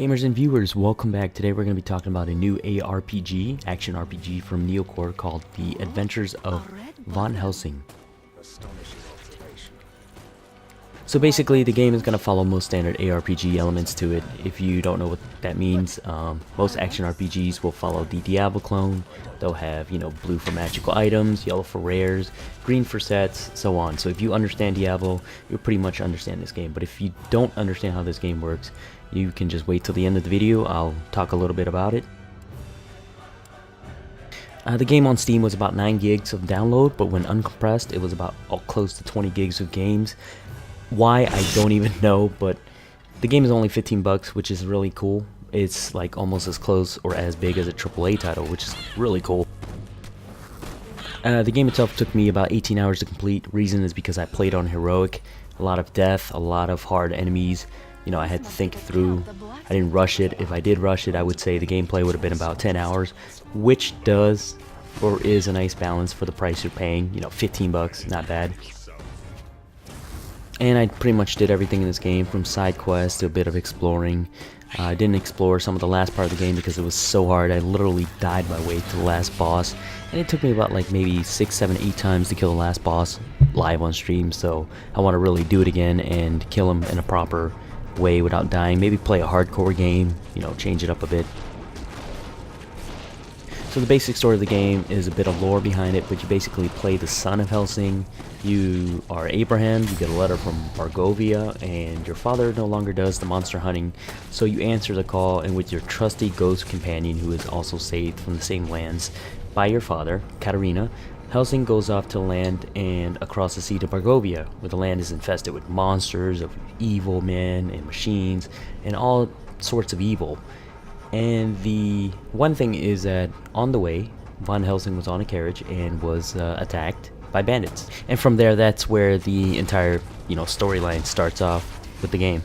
Gamers and viewers, welcome back. Today we're going to be talking about a new ARPG, action RPG from Neocore called The Adventures of Von Helsing. So basically the game is going to follow most standard ARPG elements to it. If you don't know what that means, most action RPGs will follow the Diablo clone. They'll have, blue for magical items, yellow for rares, green for sets, so on. So if you understand Diablo, you'll pretty much understand this game. But if you don't understand how this game works, you can just wait till the end of the video. I'll talk a little bit about it. The game on Steam was about 9 gigs of download, but when uncompressed, it was about close to 20 gigs of games. Why, I don't even know, but the game is only 15 bucks, which is really cool. It's like almost as close or as big as a AAA title, which is really cool. The game itself took me about 18 hours to complete. Reason is because I played on heroic. A lot of death, a lot of hard enemies. I had to think it through. I didn't rush it. If I did rush it, I would say the gameplay would have been about 10 hours, which does or is a nice balance for the price you're paying. 15 bucks, not bad. And I pretty much did everything in this game, from side quests to a bit of exploring. I didn't explore some of the last part of the game because it was so hard. I literally died my way to the last boss. And it took me about maybe 6, 7, 8 times to kill the last boss live on stream. So I want to really do it again and kill him in a proper way without dying. Maybe play a hardcore game, change it up a bit. So the basic story of the game is a bit of lore behind it, but you basically play the son of Helsing. You are Abraham, you get a letter from Bargovia, and your father no longer does the monster hunting, so you answer the call, and with your trusty ghost companion, who is also saved from the same lands by your father, Katarina, Helsing goes off to land and across the sea to Bargovia, where the land is infested with monsters, of evil men and machines, and all sorts of evil. And the one thing is that on the way, Von Helsing was on a carriage and was attacked by bandits. And from there, that's where the entire, storyline starts off with the game.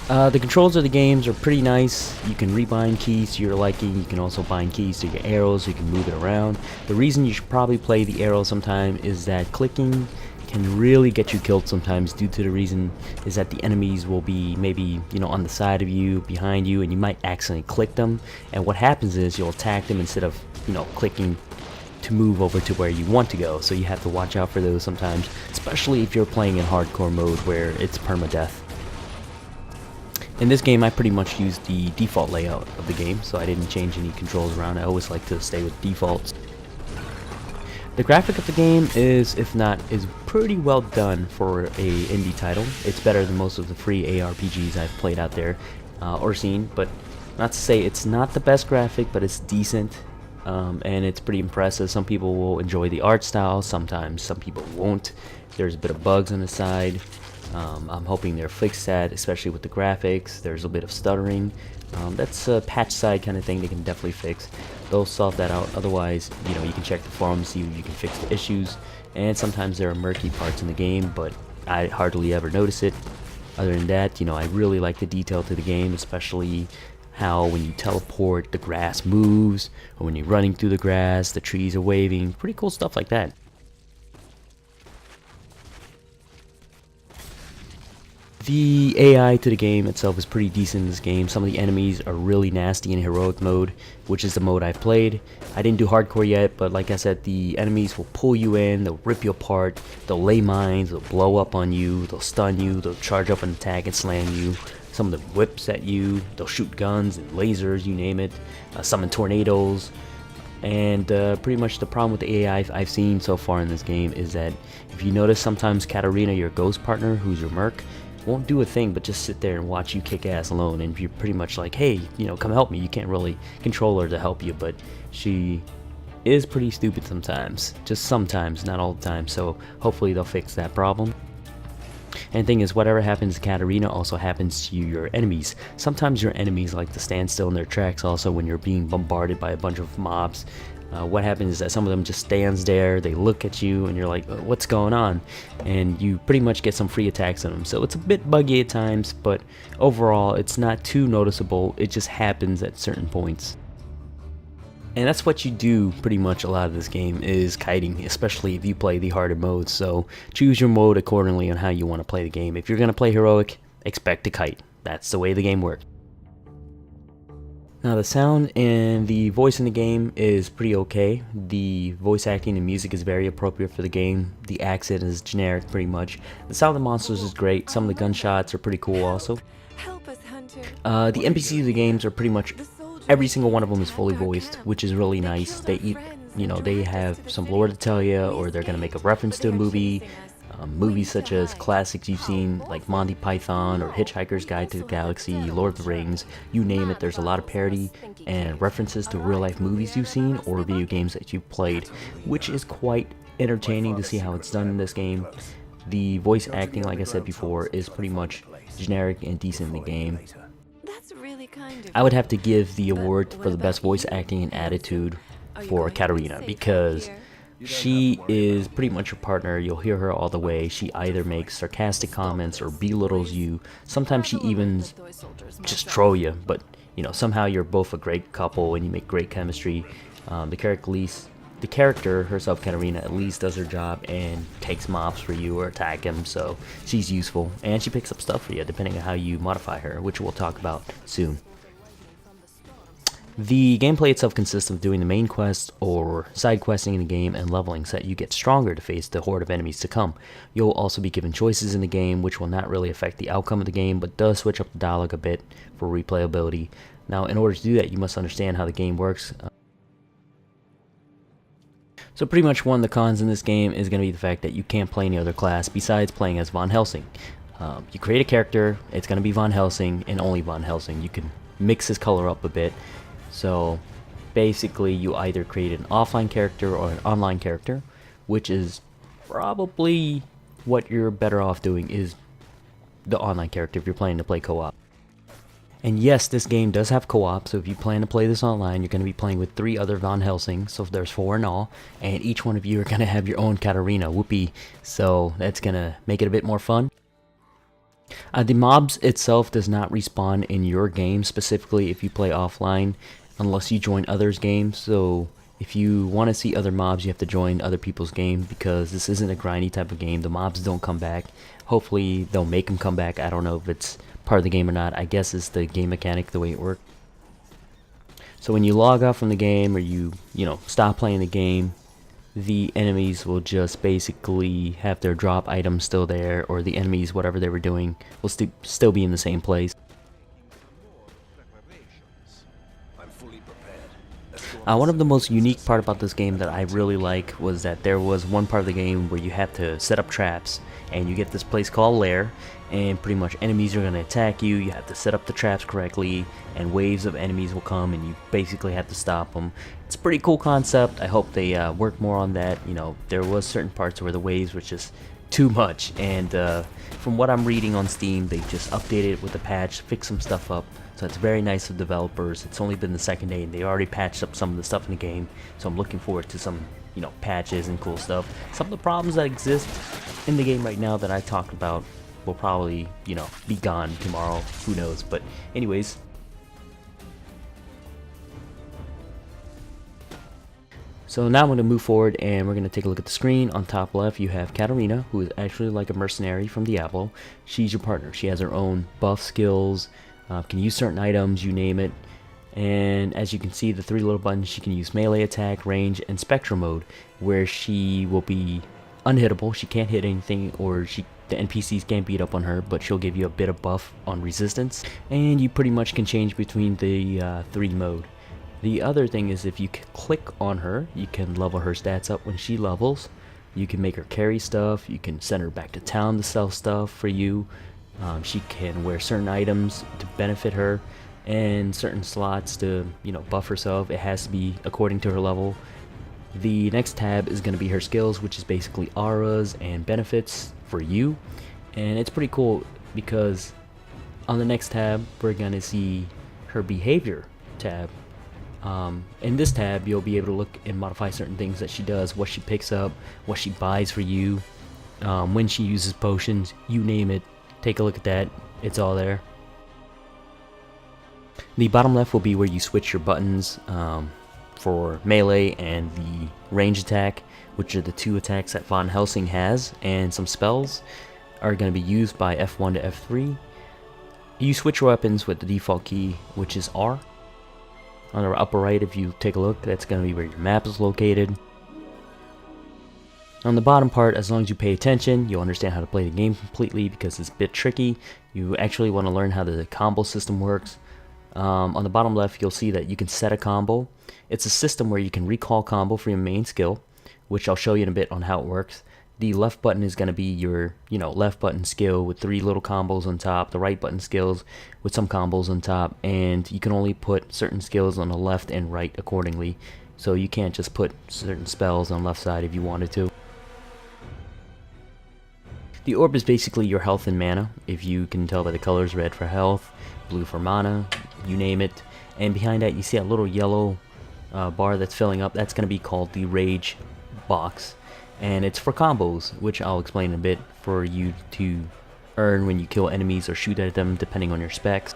The controls of the games are pretty nice. You can rebind keys to your liking. You can also bind keys to your arrows. You can move it around. The reason you should probably play the arrow sometime is that clicking can really get you killed sometimes, due to the reason is that the enemies will be maybe on the side of you, behind you, and you might accidentally click them, and what happens is you'll attack them instead of clicking to move over to where you want to go. So you have to watch out for those sometimes, especially if you're playing in hardcore mode where it's permadeath. In this game I pretty much used the default layout of the game, so I didn't change any controls around. I always like to stay with defaults. The graphic of the game is pretty well done for a indie title. It's better than most of the free ARPGs I've played out there or seen, but not to say it's not the best graphic, but it's decent, and it's pretty impressive. Some people will enjoy the art style, sometimes some people won't. There's a bit of bugs on the side. I'm hoping they're fixed that, especially with the graphics. There's a bit of stuttering. That's a patch side kind of thing they can definitely fix. They'll solve that out. Otherwise, you can check the forums, see if you can fix the issues. And sometimes there are murky parts in the game, but I hardly ever notice it. Other than that, I really like the detail to the game, especially how when you teleport, the grass moves, or when you're running through the grass, the trees are waving. Pretty cool stuff like that. The AI to the game itself is pretty decent in this game. Some of the enemies are really nasty in heroic mode, which is the mode I've played. I didn't do hardcore yet, but like I said, the enemies will pull you in, they'll rip you apart, they'll lay mines, they'll blow up on you, they'll stun you, they'll charge up and attack and slam you. Some of them whips at you, they'll shoot guns and lasers, you name it, summon tornadoes. And pretty much the problem with the AI I've seen so far in this game is that if you notice, sometimes Katarina, your ghost partner, who's your merc, won't do a thing but just sit there and watch you kick ass alone, and you're pretty much like, hey, come help me. You can't really control her to help you, but she is pretty stupid sometimes. Just sometimes, not all the time, so hopefully they'll fix that problem. And the thing is, whatever happens to Katarina also happens to your enemies. Sometimes your enemies like to stand still in their tracks also when you're being bombarded by a bunch of mobs. What happens is that some of them just stands there, they look at you, and you're like, what's going on? And you pretty much get some free attacks on them. So it's a bit buggy at times, but overall it's not too noticeable. It just happens at certain points. And that's what you do pretty much a lot of this game, is kiting, especially if you play the harder modes. So choose your mode accordingly on how you want to play the game. If you're going to play heroic, expect to kite. that's the way the game works. Now the sound and the voice in the game is pretty okay. The voice acting and music is very appropriate for the game. The accent is generic pretty much. The sound of the monsters is great. Some of the gunshots are pretty cool also. The NPCs of the games are pretty much, every single one of them is fully voiced, which is really nice. They they have some lore to tell you, or they're going to make a reference to a movie. Movies such as classics you've seen like Monty Python or Hitchhiker's Guide to the Galaxy, Lord of the Rings, you name it, there's a lot of parody and references to real life movies you've seen or video games that you've played, which is quite entertaining to see how it's done in this game. The voice acting, like I said before, is pretty much generic and decent in the game. I would have to give the award for the best voice acting and attitude for Katarina, because she is pretty much your partner. You'll hear her all the way. She either makes sarcastic comments or belittles you. Sometimes she even just troll you, but somehow you're both a great couple and you make great chemistry. The character herself, Katarina, at least does her job and takes mobs for you or attack him, so she's useful, and she picks up stuff for you depending on how you modify her, which we'll talk about soon. The gameplay itself consists of doing the main quest or side questing in the game and leveling so that you get stronger to face the horde of enemies to come. You'll also be given choices in the game which will not really affect the outcome of the game, but does switch up the dialogue a bit for replayability. Now, in order to do that, you must understand how the game works. So pretty much one of the cons in this game is going to be the fact that you can't play any other class besides playing as Von Helsing. You create a character, it's going to be Von Helsing and only Von Helsing. You can mix his color up a bit. So basically you either create an offline character or an online character, which is probably what you're better off doing, is the online character if you're planning to play co-op. And yes, this game does have co-op, so if you plan to play this online, you're going to be playing with 3 other Von Helsing, so there's 4 in all, and each one of you are going to have your own Katarina, whoopee, so that's going to make it a bit more fun. The mobs itself does not respawn in your game, specifically if you play offline, unless you join others' games. So if you want to see other mobs, you have to join other people's game, because this isn't a grindy type of game. The mobs don't come back. Hopefully they'll make them come back. I don't know if it's part of the game or not. I guess it's the game mechanic, the way it works. So when you log off from the game, or you stop playing the game, the enemies will just basically have their drop items still there, or the enemies, whatever they were doing, will still be in the same place. One of the most unique part about this game that I really like was that there was one part of the game where you have to set up traps, and you get this place called Lair, and pretty much enemies are going to attack you. You have to set up the traps correctly, and waves of enemies will come, and you basically have to stop them. It's a pretty cool concept. I hope they work more on that. There was certain parts where the waves were just too much, and from what I'm reading on Steam, they just updated it with a patch, fixed some stuff up. So it's very nice of developers. It's only been the second day and they already patched up some of the stuff in the game. So I'm looking forward to some, patches and cool stuff. Some of the problems that exist in the game right now that I talked about will probably, be gone tomorrow. Who knows? But anyways. So now I'm going to move forward and we're going to take a look at the screen. On top left you have Katarina, who is actually like a mercenary from Diablo. She's your partner. She has her own buff skills. Can use certain items, you name it. And as you can see, the 3 little buttons, she can use melee attack, range, and spectral mode, where she will be unhittable. She can't hit anything, or the NPCs can't beat up on her, but she'll give you a bit of buff on resistance. And you pretty much can change between the 3 mode. The other thing is, if you click on her, you can level her stats up when she levels. You can make her carry stuff. You can send her back to town to sell stuff for you. She can wear certain items to benefit her, and certain slots to buff herself. It has to be according to her level. The next tab is going to be her skills, which is basically auras and benefits for you, and it's pretty cool because on the next tab we're going to see her behavior tab. In this tab you'll be able to look and modify certain things that she does, what she picks up, what she buys for you, when she uses potions, you name it. Take a look at that. It's all there. The bottom left will be where you switch your buttons for melee and the range attack, which are the 2 attacks that Von Helsing has, and some spells are going to be used by F1 to F3. You switch weapons with the default key, which is R. On the upper right, if you take a look, that's going to be where your map is located. On the bottom part, as long as you pay attention, you'll understand how to play the game completely because it's a bit tricky. You actually want to learn how the combo system works. On the bottom left, you'll see that you can set a combo. It's a system where you can recall combo for your main skill, which I'll show you in a bit on how it works. The left button is going to be your, left button skill with 3 little combos on top. The right button skills with some combos on top, and you can only put certain skills on the left and right accordingly. So you can't just put certain spells on the left side if you wanted to. The orb is basically your health and mana. If you can tell by the colors, red for health, blue for mana, you name it. And behind that, you see a little yellow bar that's filling up. That's going to be called the rage box. And it's for combos, which I'll explain in a bit, for you to earn when you kill enemies or shoot at them, depending on your specs.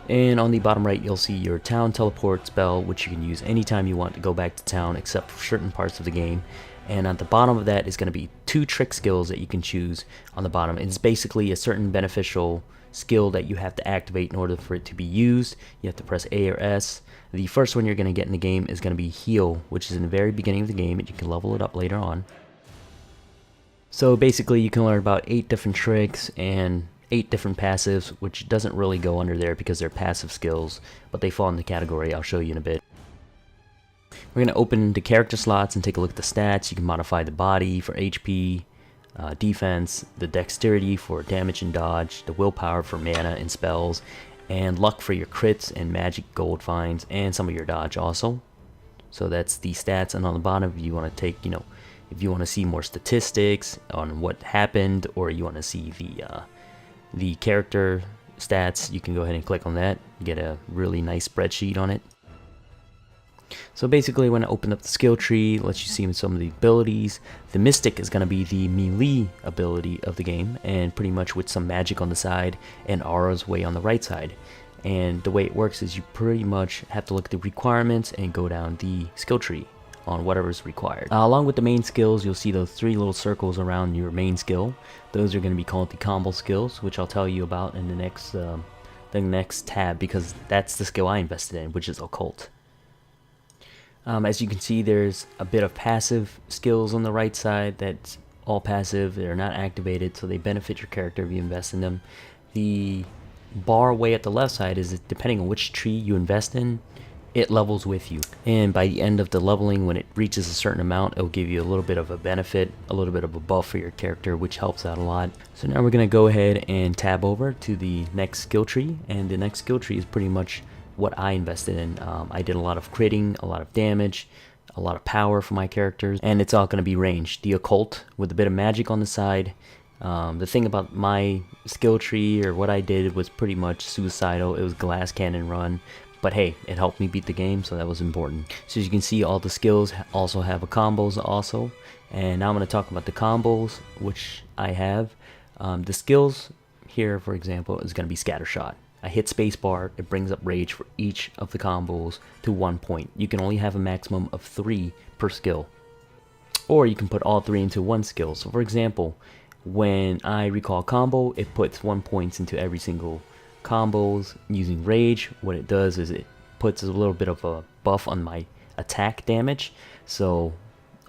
And on the bottom right, you'll see your town teleport spell, which you can use anytime you want to go back to town, except for certain parts of the game. And at the bottom of that is going to be 2 trick skills that you can choose on the bottom. It's basically a certain beneficial skill that you have to activate in order for it to be used. You have to press A or S. The first one you're going to get in the game is going to be heal, which is in the very beginning of the game, and you can level it up later on. So basically you can learn about 8 different tricks and 8 different passives, which doesn't really go under there because they're passive skills, but they fall in the category I'll show you in a bit. We're going to open the character slots and take a look at the stats. You can modify the body for HP, defense, the dexterity for damage and dodge, the willpower for mana and spells, and luck for your crits and magic gold finds, and some of your dodge also. So that's the stats. And on the bottom, if you want to take, if you want to see more statistics on what happened, or you want to see the character stats, you can go ahead and click on that. You get a really nice spreadsheet on it. So basically, when I open up the skill tree, it lets you see some of the abilities. The Mystic is going to be the melee ability of the game, and pretty much with some magic on the side and auras way on the right side. And the way it works is you pretty much have to look at the requirements and go down the skill tree on whatever's required. Along with the main skills, you'll see those 3 little circles around your main skill. Those are going to be called the combo skills, which I'll tell you about in the next tab, because that's the skill I invested in, which is occult. As you can see, there's a bit of passive skills on the right side. That's all passive. They're not activated, so they benefit your character if you invest in them. The bar way at the left side is, depending on which tree you invest in, it levels with you. And by the end of the leveling, when it reaches a certain amount, it'll give you a little bit of a benefit, a little bit of a buff for your character, which helps out a lot. So now we're going to go ahead and tab over to the next skill tree, and the next skill tree is pretty much what I invested in. I did a lot of critting, a lot of damage, a lot of power for my characters, and it's all going to be ranged. The occult with a bit of magic on the side. The thing about my skill tree, or what I did, was pretty much suicidal. It was glass cannon run, but hey, it helped me beat the game, so that was important. So as you can see, all the skills also have a combos also, and now I'm going to talk about the combos which I have. The skills here, for example, is going to be scattershot. I hit spacebar, it brings up rage for each of the combos to 1 point. You can only have a maximum of 3 per skill, or you can put all 3 into 1 skill. So for example, when I recall combo, it puts 1 point into every single combos. Using rage, what it does is it puts a little bit of a buff on my attack damage. So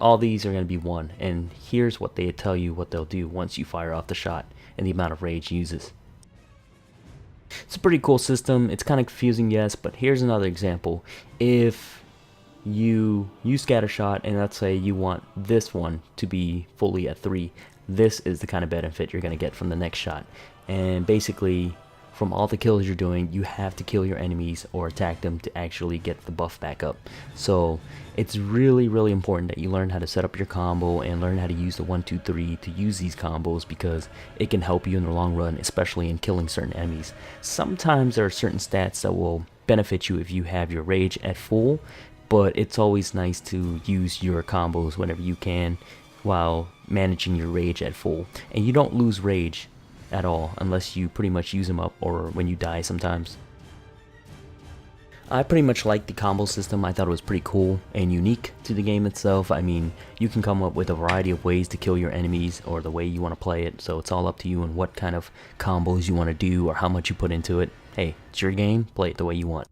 all these are going to be 1, and here's what they tell you what they'll do once you fire off the shot and the amount of rage uses. It's a pretty cool system. It's kind of confusing, yes, but here's another example. If you use scattershot, and let's say you want this one to be fully at 3, this is the kind of benefit you're going to get from the next shot. And basically, from all the kills you're doing, you have to kill your enemies or attack them to actually get the buff back up. So it's really, really important that you learn how to set up your combo and learn how to use the 1, 2, 3 to use these combos, because it can help you in the long run, especially in killing certain enemies. Sometimes there are certain stats that will benefit you if you have your rage at full, but it's always nice to use your combos whenever you can while managing your rage at full. And you don't lose rage at all unless you pretty much use them up, or when you die sometimes. I pretty much like the combo system. I thought it was pretty cool and unique to the game itself. I mean, you can come up with a variety of ways to kill your enemies or the way you want to play it, so it's all up to you and what kind of combos you want to do or how much you put into it. Hey, it's your game, play it the way you want.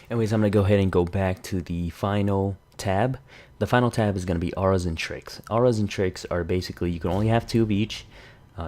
Anyways, I'm going to go ahead and go back to the final tab. The final tab is going to be auras and tricks. Auras and tricks are basically, you can only have 2 of each.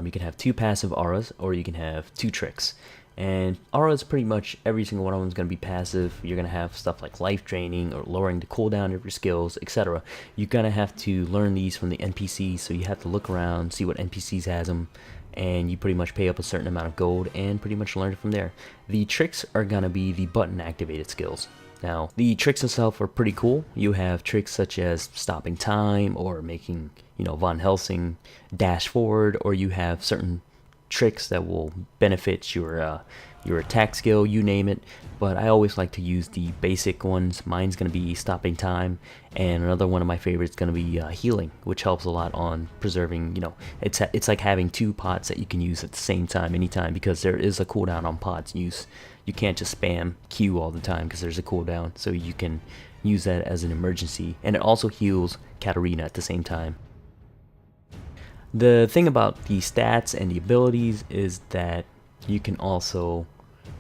You can have 2 passive auras, or you can have 2 tricks. And auras, pretty much every single one of them is going to be passive. You're going to have stuff like life draining or lowering the cooldown of your skills, etc. You're going to have to learn these from the NPCs, so you have to look around, see what NPCs has them, and you pretty much pay up a certain amount of gold and pretty much learn it from there. The tricks are going to be the button activated skills. Now, the tricks itself are pretty cool. You have tricks such as stopping time or making, Von Helsing dash forward, or you have certain tricks that will benefit your attack skill, you name it. But I always like to use the basic ones. Mine's going to be stopping time, and another one of my favorites is going to be healing, which helps a lot on preserving. It's like having 2 pots that you can use at the same time, anytime, because there is a cooldown on pots use. You can't just spam Q all the time because there's a cooldown, so you can use that as an emergency, and it also heals Katarina at the same time. The thing about the stats and the abilities is that you can also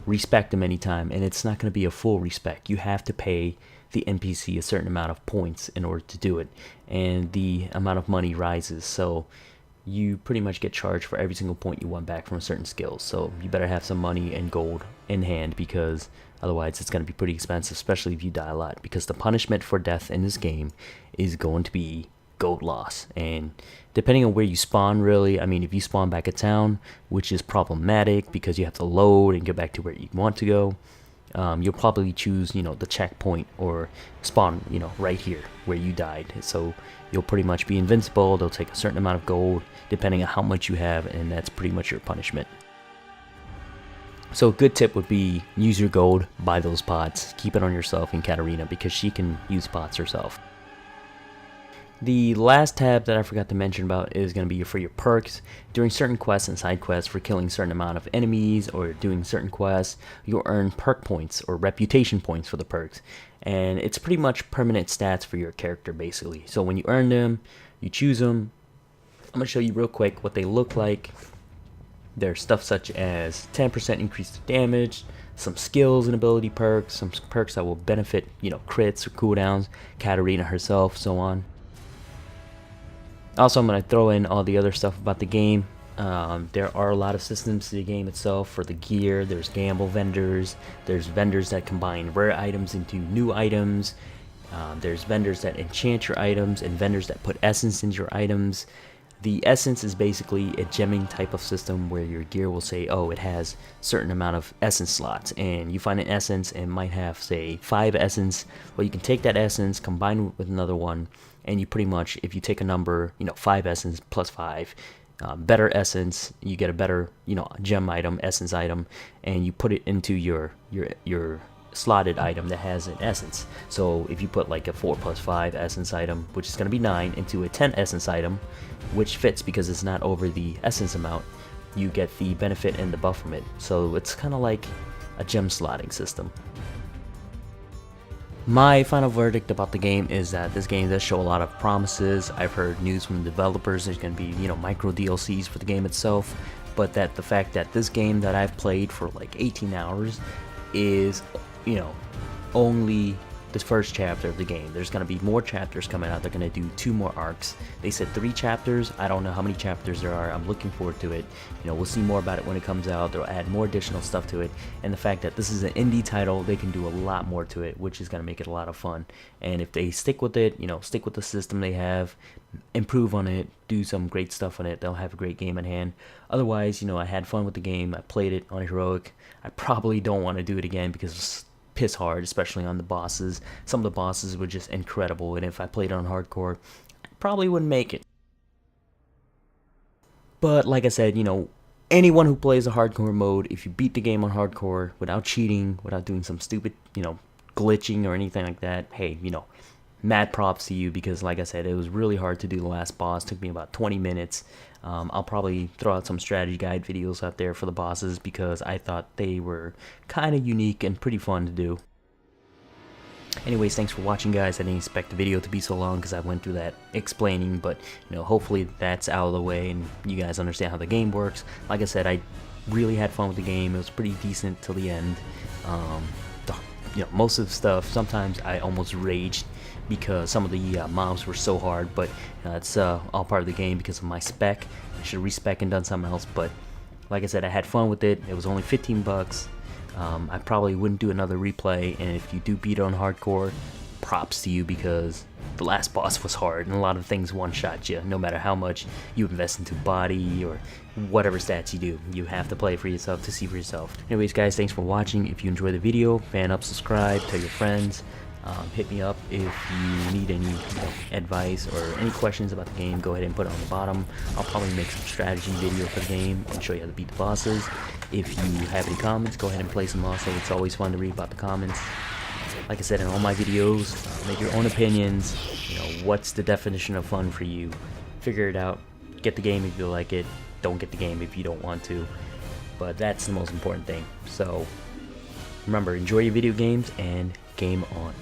respect them anytime, and it's not going to be a full respect. You have to pay the NPC a certain amount of points in order to do it, and the amount of money rises, so you pretty much get charged for every single point you won back from certain skills. So you better have some money and gold in hand, because otherwise it's going to be pretty expensive, especially if you die a lot, because the punishment for death in this game is going to be gold loss. And depending on where you spawn, really, I mean, if you spawn back at town, which is problematic because you have to load and get back to where you want to go, you'll probably choose, the checkpoint or spawn, right here where you died. So you'll pretty much be invincible. They'll take a certain amount of gold depending on how much you have, and that's pretty much your punishment. So a good tip would be use your gold, buy those pots, keep it on yourself and Katarina, because she can use pots herself. The last tab that I forgot to mention about is going to be for your perks. During certain quests and side quests for killing a certain amount of enemies or doing certain quests, you'll earn perk points or reputation points for the perks. And it's pretty much permanent stats for your character, basically. So when you earn them, you choose them. I'm going to show you real quick what they look like. There's stuff such as 10% increase to damage, some skills and ability perks, some perks that will benefit, crits or cooldowns, Katarina herself, so on. Also, I'm going to throw in all the other stuff about the game. There are a lot of systems to the game itself. For the gear, there's gamble vendors, there's vendors that combine rare items into new items, there's vendors that enchant your items, and vendors that put essence into your items. The essence is basically a gemming type of system where your gear will say, oh, it has a certain amount of essence slots, and you find an essence and might have, say, 5 essence. Well, you can take that essence, combine it with another one, and you pretty much, if you take a number, 5 essence plus 5, better essence, you get a better, gem item, essence item, and you put it into your slotted item that has an essence. So if you put like a 4 plus 5 essence item, which is going to be 9, into a 10 essence item, which fits because it's not over the essence amount, you get the benefit and the buff from it. So it's kind of like a gem slotting system. My final verdict about the game is that this game does show a lot of promises. I've heard news from the developers there's going to be, micro DLCs for the game itself, but that the fact that this game that I've played for like 18 hours is, only the first chapter of the game. There's going to be more chapters coming out. They're going to do 2 more arcs. They said 3 chapters. I don't know how many chapters there are. I'm looking forward to it. We'll see more about it when it comes out. They'll add more additional stuff to it. And the fact that this is an indie title, they can do a lot more to it, which is going to make it a lot of fun. And if they stick with it, stick with the system they have, improve on it, do some great stuff on it, they'll have a great game in hand. Otherwise, I had fun with the game. I played it on heroic. I probably don't want to do it again because it's piss hard, especially on the bosses. Some of the bosses were just incredible, and if I played on hardcore, I probably wouldn't make it. But like I said, anyone who plays a hardcore mode, if you beat the game on hardcore without cheating, without doing some stupid, glitching or anything like that, hey, mad props to you, because like I said, it was really hard to do the last boss. It took me about 20 minutes. I'll probably throw out some strategy guide videos out there for the bosses, because I thought they were kind of unique and pretty fun to do. Anyways, thanks for watching, guys. I didn't expect the video to be so long because I went through that explaining, but hopefully that's out of the way and you guys understand how the game works. Like I said, I really had fun with the game. It was pretty decent till the end. Most of the stuff, sometimes I almost raged because some of the mobs were so hard, but it's all part of the game because of my spec. I should have respec and done something else, but like I said, I had fun with it. It was only 15 bucks. I probably wouldn't do another replay, and if you do beat it on hardcore, props to you, because the last boss was hard and a lot of things one-shot you. No matter how much you invest into body or whatever stats you do, you have to play for yourself to see for yourself. Anyways, guys, thanks for watching. If you enjoyed the video, fan up, subscribe, tell your friends. Hit me up if you need any advice or any questions about the game. Go ahead and put it on the bottom. I'll probably make some strategy video for the game and show you how to beat the bosses. If you have any comments, go ahead and place them also. It's always fun to read about the comments. Like I said, in all my videos, make your own opinions. What's the definition of fun for you? Figure it out. Get the game if you like it. Don't get the game if you don't want to. But that's the most important thing. So remember, enjoy your video games and game on.